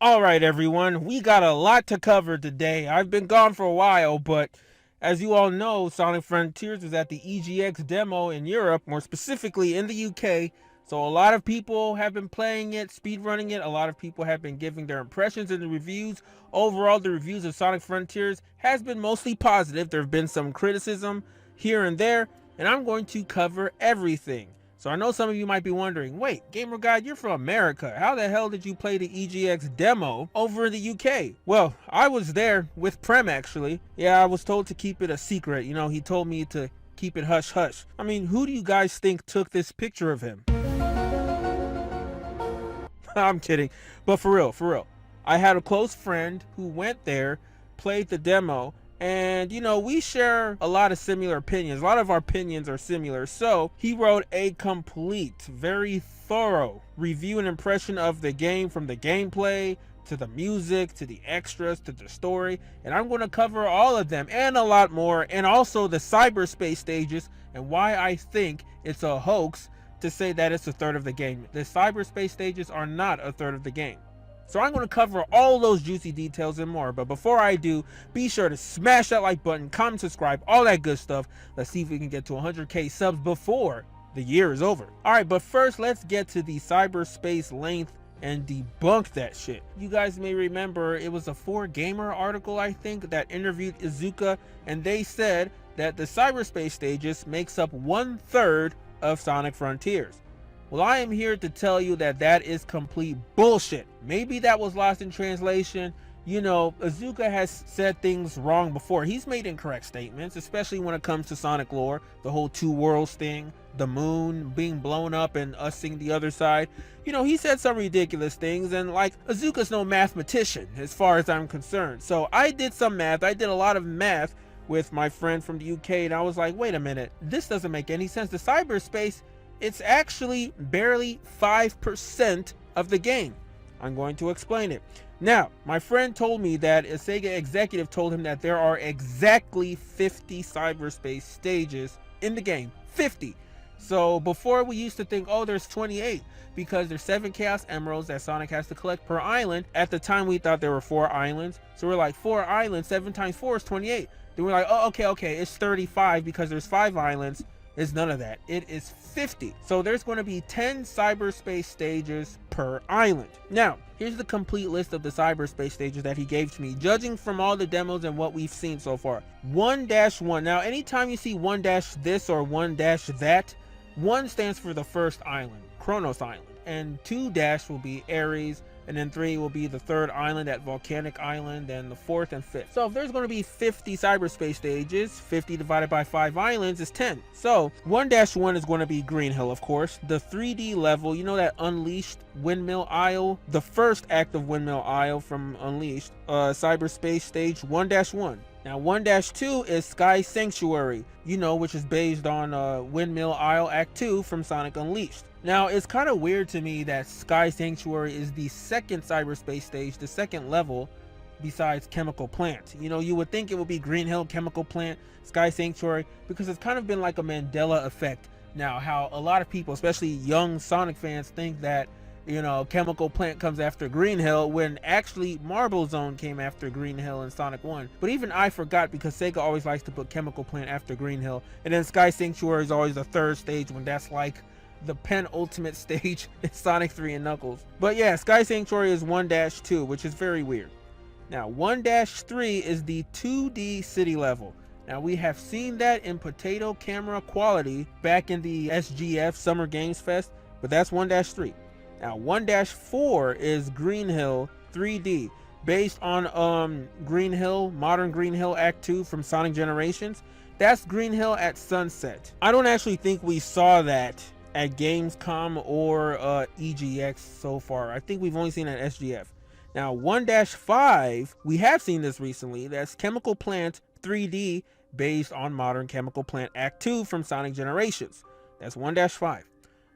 All right, everyone, we got a lot to cover today. I've been gone for a while, but as you all know, Sonic Frontiers is at the EGX demo in Europe, more specifically in the UK. So a lot of people have been playing it, speedrunning it. A lot of people have been giving their impressions and the reviews. Overall, the reviews of Sonic Frontiers has been mostly positive. There have been some criticism here and there, and I'm going to cover everything. So I know some of you might be wondering, wait, Gamer Guide, you're from America. How the hell did you play the EGX demo over in the UK? Well, I was there with Prem actually. Yeah, I was told to keep it a secret. You know, he told me to keep it hush hush. I mean, who do you guys think took this picture of him? I'm kidding. But for real, I had a close friend who went there, played the demo, and you know, we share a lot of similar opinions. A lot of our opinions are similar. So he wrote a complete, very thorough review and impression of the game, from the gameplay to the music to the extras to the story, and I'm going to cover all of them and a lot more, and also the cyberspace stages and why I think it's a hoax to say that it's a third of the game. The cyberspace stages are not a third of the game. So I'm going to cover all those juicy details and more. But before I do, be sure to smash that like button, comment, subscribe, all that good stuff. Let's see if we can get to 100k subs before the year is over. All right, but first let's get to the cyberspace length and debunk that shit. You guys may remember it was a 4Gamer article, I think, that interviewed Iizuka, and they said that the cyberspace stages makes up 1/3 of Sonic Frontiers. Well, I am here to tell you that that is complete bullshit. Maybe that was lost in translation. You know, Iizuka has said things wrong before. He's made incorrect statements, especially when it comes to Sonic lore. The whole two worlds thing, the moon being blown up and us seeing the other side. You know, he said some ridiculous things, and like, Iizuka's no mathematician as far as I'm concerned. So I did some math. I did a lot of math with my friend from the UK, and I was like, wait a minute, this doesn't make any sense. The cyberspace, it's actually barely 5% of the game. I'm going to explain it. Now, my friend told me that a Sega executive told him that there are exactly 50 cyberspace stages in the game. 50. So before we used to think, oh, there's 28, because there's 7 Chaos Emeralds that Sonic has to collect per island. At the time, we thought there were 4 islands. So we're like, 4 islands, 7 times 4 is 28. Then we're like, oh, okay, it's 35 because there's 5 islands. It's none of that. It is 50. So there's going to be 10 cyberspace stages per island. Now, here's the complete list of the cyberspace stages that he gave to me, judging from all the demos and what we've seen so far. 1-1. Now, anytime you see 1-this or 1-that, 1 stands for the first island, Kronos Island, and 2- will be Ares, and then 3 will be the 3rd island at Volcanic Island, and the 4th and 5th. So if there's going to be 50 cyberspace stages, 50 divided by 5 islands is 10. So 1-1 is going to be Green Hill, of course. The 3D level, you know that Unleashed Windmill Isle? The first act of Windmill Isle from Unleashed, cyberspace stage 1-1. Now 1-2 is Sky Sanctuary, you know, which is based on Windmill Isle Act 2 from Sonic Unleashed. Now, it's kind of weird to me that Sky Sanctuary is the second cyberspace stage, the second level, besides Chemical Plant. You know, you would think it would be Green Hill, Chemical Plant, Sky Sanctuary, because it's kind of been like a Mandela effect. Now, how a lot of people, especially young Sonic fans, think that, you know, Chemical Plant comes after Green Hill, when actually Marble Zone came after Green Hill in Sonic 1. But even I forgot, because Sega always likes to put Chemical Plant after Green Hill. And then Sky Sanctuary is always the 3rd stage, when that's like the penultimate stage in Sonic 3 and Knuckles. But yeah, Sky Sanctuary is 1-2, which is very weird. Now 1-3 is the 2D city level. Now we have seen that in potato camera quality back in the SGF Summer Games Fest, but that's 1-3. Now 1-4 is Green Hill 3D, based on Green Hill, Modern Green Hill Act 2 from Sonic Generations. That's Green Hill at sunset. I don't actually think we saw that at Gamescom or EGX so far. I think we've only seen it at SGF. Now 1-5, we have seen this recently. That's Chemical Plant 3D, based on Modern Chemical Plant Act 2 from Sonic Generations. That's 1-5.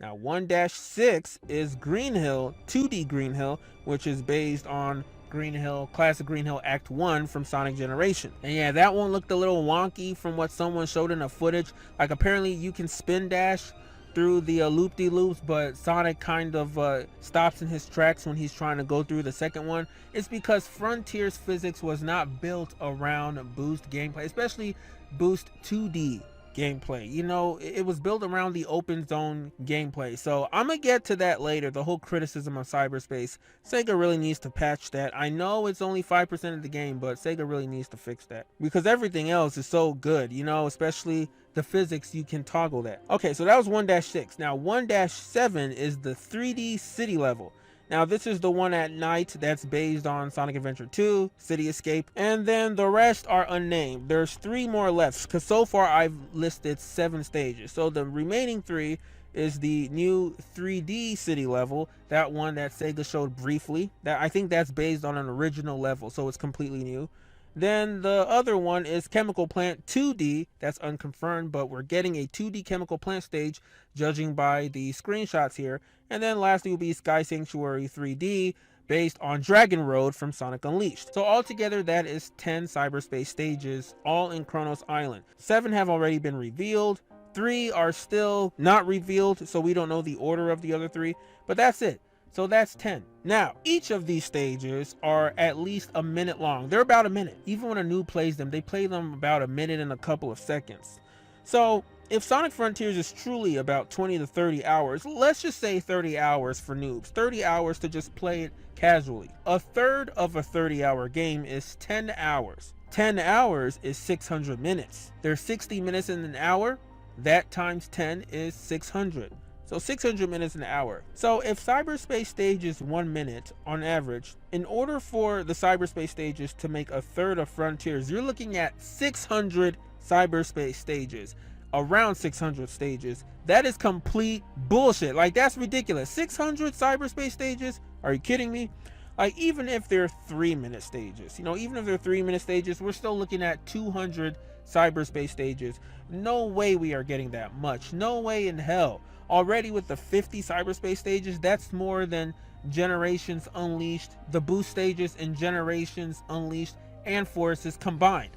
Now 1-6 is Green Hill, 2D Green Hill, which is based on Green Hill, Classic Green Hill Act 1 from Sonic Generation. And yeah, that one looked a little wonky from what someone showed in the footage. Like, apparently you can spin dash through the loop-de-loops, but Sonic kind of stops in his tracks when he's trying to go through the second one. It's because Frontiers physics was not built around boost gameplay, especially boost 2D gameplay. You know, it was built around the open zone gameplay. So I'm gonna get to that later, the whole criticism of Cyberspace. Sega really needs to patch that. I know it's only 5% of the game, but Sega really needs to fix that, because everything else is so good, you know, especially the physics. You can toggle that. Okay, so that was 1-6. Now 1-7 is the 3D city level. Now this is the one at night that's based on Sonic Adventure 2, City Escape, and then the rest are unnamed. There's 3 more left, because so far I've listed 7 stages. So the remaining 3 is the new 3D city level, that one that Sega showed briefly. That I think that's based on an original level, so it's completely new. Then the other one is Chemical Plant 2D, that's unconfirmed, but we're getting a 2D Chemical Plant stage judging by the screenshots here. And then lastly will be Sky Sanctuary 3D, based on Dragon Road from Sonic Unleashed. So altogether that is 10 Cyberspace stages, all in Kronos Island. 7 have already been revealed, 3 are still not revealed, so we don't know the order of the other 3, but that's it. So that's 10. Now, each of these stages are at least a minute long. They're about a minute. Even when a noob plays them, they play them about a minute and a couple of seconds. So if Sonic Frontiers is truly about 20 to 30 hours, let's just say 30 hours for noobs, 30 hours to just play it casually. A third of a 30-hour game is 10 hours. 10 hours is 600 minutes. There's 60 minutes in an hour. That times 10 is 600. So 600 minutes an hour. So if Cyberspace stage is 1 minute on average, in order for the Cyberspace stages to make a third of Frontiers, you're looking at 600 Cyberspace stages. Around 600 stages. That is complete bullshit. Like, that's ridiculous. 600 Cyberspace stages? Are you kidding me? Like, even if they're 3-minute stages, you know, even if they're 3-minute stages, we're still looking at 200 Cyberspace stages. No way we are getting that much. No way in hell. Already with the 50 Cyberspace stages, that's more than Generations Unleashed, the boost stages in Generations Unleashed and Forces combined.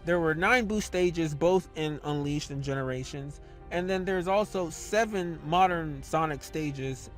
There were 9 boost stages, both in Unleashed and Generations, and then there's also 7 modern Sonic stages,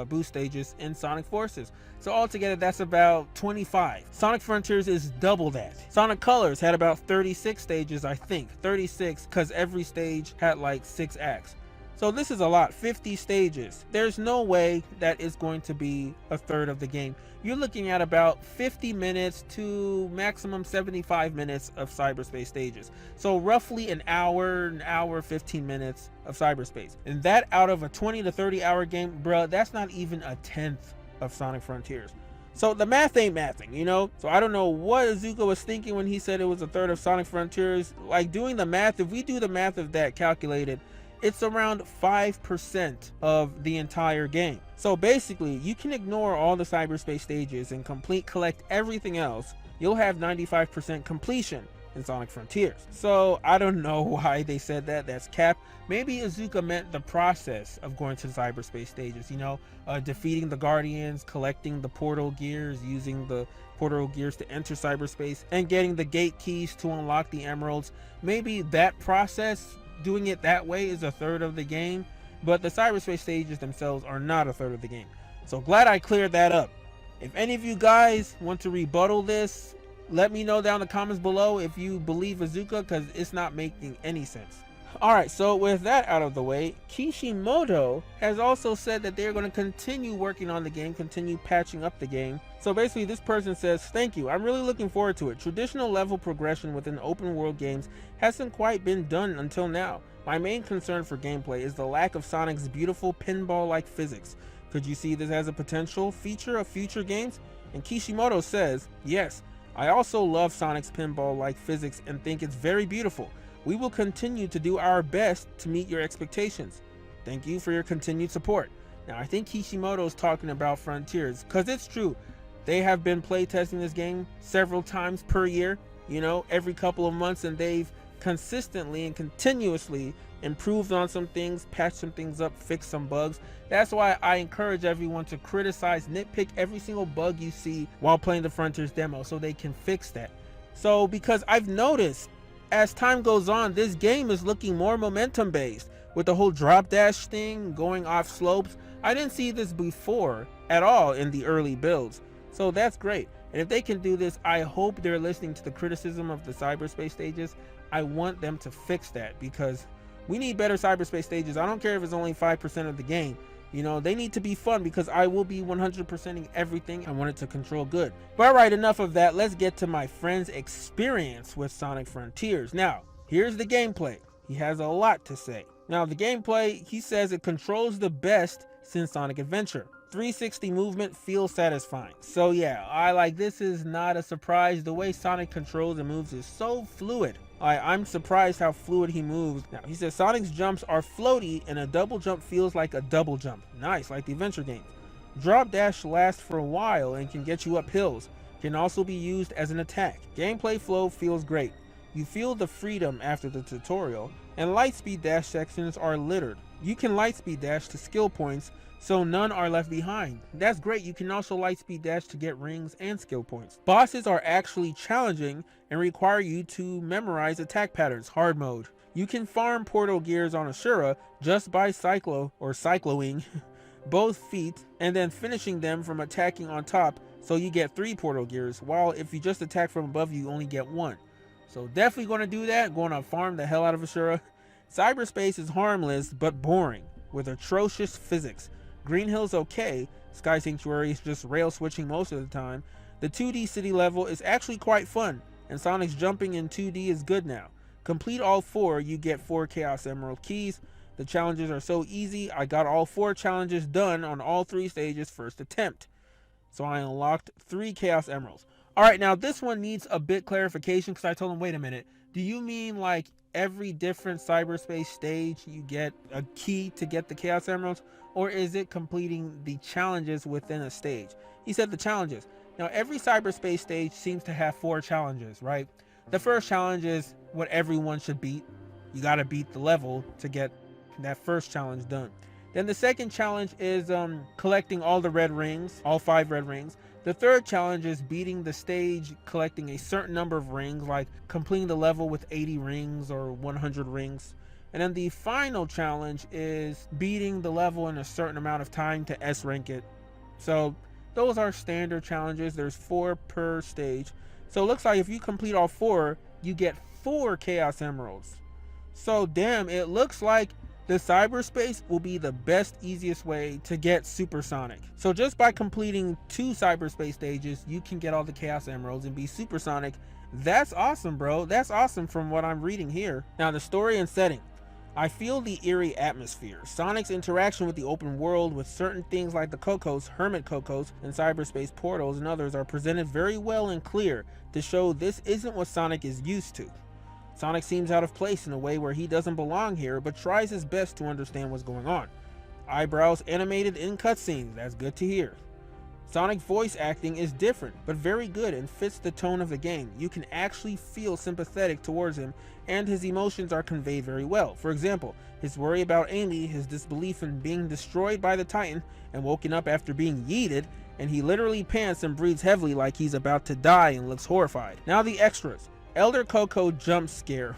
boost stages in Sonic Forces. So altogether that's about 25. Sonic Frontiers is double that. Sonic Colors had about 36 stages, I think. 36, because every stage had like 6 acts. So this is a lot, 50 stages. There's no way that is going to be a third of the game. You're looking at about 50 minutes to maximum 75 minutes of Cyberspace stages. So roughly an hour, 15 minutes of Cyberspace. And that out of a 20 to 30 hour game, bruh, that's not even a 10th of Sonic Frontiers. So the math ain't mathing, you know? So I don't know what Iizuka was thinking when he said it was a third of Sonic Frontiers. Like, doing the math, if we do the math of that calculated, it's around 5% of the entire game. So basically, you can ignore all the Cyberspace stages and collect everything else. You'll have 95% completion in Sonic Frontiers. So I don't know why they said that. That's cap. Maybe Iizuka meant the process of going to the Cyberspace stages, you know, defeating the Guardians, collecting the portal gears, using the portal gears to enter Cyberspace, and getting the gate keys to unlock the emeralds. Maybe that process, doing it that way, is a third of the game, but the Cyberspace stages themselves are not a third of the game. So glad I cleared that up. If any of you guys want to rebuttal this, let me know down in the comments below if you believe Iizuka, because it's not making any sense. Alright, so with that out of the way, Kishimoto has also said that they're going to continue working on the game, continue patching up the game. So basically this person says, "Thank you, I'm really looking forward to it. Traditional level progression within open world games hasn't quite been done until now. My main concern for gameplay is the lack of Sonic's beautiful pinball-like physics. Could you see this as a potential feature of future games?" And Kishimoto says, "Yes, I also love Sonic's pinball-like physics and think it's very beautiful. We will continue to do our best to meet your expectations. Thank you for your continued support." Now I think Kishimoto is talking about Frontiers, because it's true. They have been playtesting this game several times per year, you know, every couple of months, and they've consistently and continuously improved on some things, patched some things up, fixed some bugs. That's why I encourage everyone to criticize, nitpick every single bug you see while playing the Frontiers demo, so they can fix that. So because I've noticed as time goes on, this game is looking more momentum based. with the whole drop dash thing going off slopes. I didn't see this before at all in the early builds, so that's great. And if they can do this, I hope they're listening to the criticism of the cyberspace stages. I want them to fix that, because we need better cyberspace stages. I don't care if it's only 5% of the game. You know, they need to be fun, because I will be 100%ing everything. I want it to control good. But alright, enough of that. Let's get to my friend's experience with Sonic Frontiers. Now, here's the gameplay. He has a lot to say. Now, the gameplay, he says it controls the best since Sonic Adventure. 360 movement feels satisfying. So yeah, this is not a surprise. The way Sonic controls and moves is so fluid. I'm surprised how fluid he moves. Now, he says Sonic's jumps are floaty and a double jump feels like a double jump. Nice, like the adventure games. Drop dash lasts for a while and can get you up hills. Can also be used as an attack. Gameplay flow feels great. You feel the freedom after the tutorial, and lightspeed dash sections are littered. You can lightspeed dash to skill points, so none are left behind. That's great. You can also lightspeed dash to get rings and skill points. Bosses are actually challenging and require you to memorize attack patterns, hard mode. You can farm portal gears on Ashura just by cycloing both feet and then finishing them from attacking on top, so you get 3 portal gears, while if you just attack from above you only get 1. So definitely going to do that, going to farm the hell out of Ashura. Cyberspace is harmless but boring with atrocious physics. Green Hill's okay, Sky Sanctuary is just rail switching most of the time. The 2D city level is actually quite fun, and Sonic's jumping in 2D is good now. Complete all 4, you get 4 Chaos Emerald keys. The challenges are so easy, I got all 4 challenges done on all 3 stages first attempt. So I unlocked 3 Chaos Emeralds. Alright, now this one needs a bit clarification, because I told him, wait a minute, do you mean like every different cyberspace stage you get a key to get the Chaos Emeralds, or is it completing the challenges within a stage? He said the challenges. Now every cyberspace stage seems to have 4 challenges, right? The first challenge is what everyone should beat. You got to beat the level to get that first challenge done. Then the second challenge is collecting all the red rings, all 5 red rings. The third challenge is beating the stage, collecting a certain number of rings, like completing the level with 80 rings or 100 rings. And then the final challenge is beating the level in a certain amount of time to S rank it. So those are standard challenges. There's 4 per stage. So it looks like if you complete all 4, you get 4 Chaos Emeralds. So damn, it looks like the cyberspace will be the best, easiest way to get supersonic. So just by completing 2 cyberspace stages, you can get all the Chaos Emeralds and be supersonic. That's awesome, bro. That's awesome from what I'm reading here. Now the story and setting. I feel the eerie atmosphere. Sonic's interaction with the open world, with certain things like the Cocos, Hermit Cocos, and cyberspace portals and others, are presented very well and clear to show this isn't what Sonic is used to. Sonic seems out of place in a way where he doesn't belong here, but tries his best to understand what's going on. Eyebrows animated in cutscenes, that's good to hear. Sonic voice acting is different, but very good and fits the tone of the game. You can actually feel sympathetic towards him, and his emotions are conveyed very well. For example, his worry about Amy, his disbelief in being destroyed by the Titan and woken up after being yeeted, and he literally pants and breathes heavily like he's about to die and looks horrified. Now the extras. Elder Coco jump scare,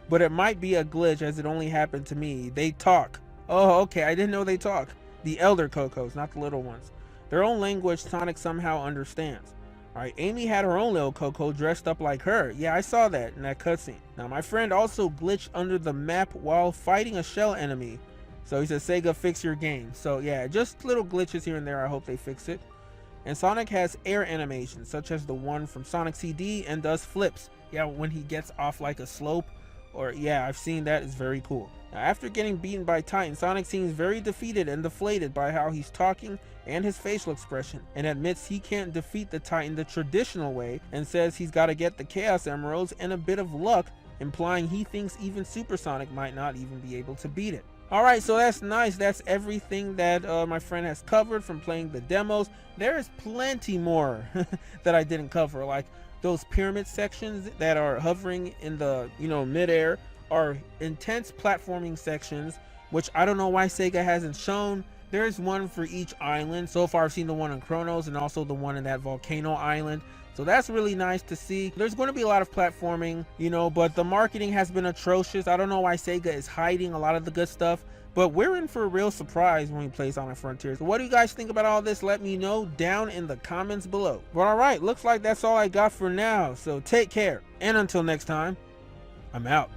but it might be a glitch as it only happened to me. They talk. Oh, okay, I didn't know they talk. The Elder Cocos, not the little ones. Their own language Sonic somehow understands. Alright, Amy had her own little Coco dressed up like her. Yeah, I saw that in that cutscene. Now my friend also glitched under the map while fighting a shell enemy. So he says, Sega, fix your game. So yeah, just little glitches here and there. I hope they fix it. And Sonic has air animations, such as the one from Sonic CD, and does flips. Yeah, when he gets off like a slope, or yeah, I've seen that. It's very cool. Now, after getting beaten by Titan, Sonic seems very defeated and deflated by how he's talking and his facial expression, and admits he can't defeat the Titan the traditional way, and says he's got to get the Chaos Emeralds and a bit of luck, implying he thinks even Supersonic might not even be able to beat it. Alright, so that's nice. That's everything that my friend has covered from playing the demos. There is plenty more that I didn't cover, like those pyramid sections that are hovering in the midair are intense platforming sections, which I don't know why Sega hasn't shown. There's one for each island. So far I've seen the one in Kronos and also the one in that volcano island. So that's really nice to see. There's going to be a lot of platforming, you know, but the marketing has been atrocious. I don't know why Sega is hiding a lot of the good stuff, but we're in for a real surprise when we play Sonic Frontiers. What do you guys think about all this? Let me know down in the comments below. But alright, looks like that's all I got for now. So take care, and until next time, I'm out.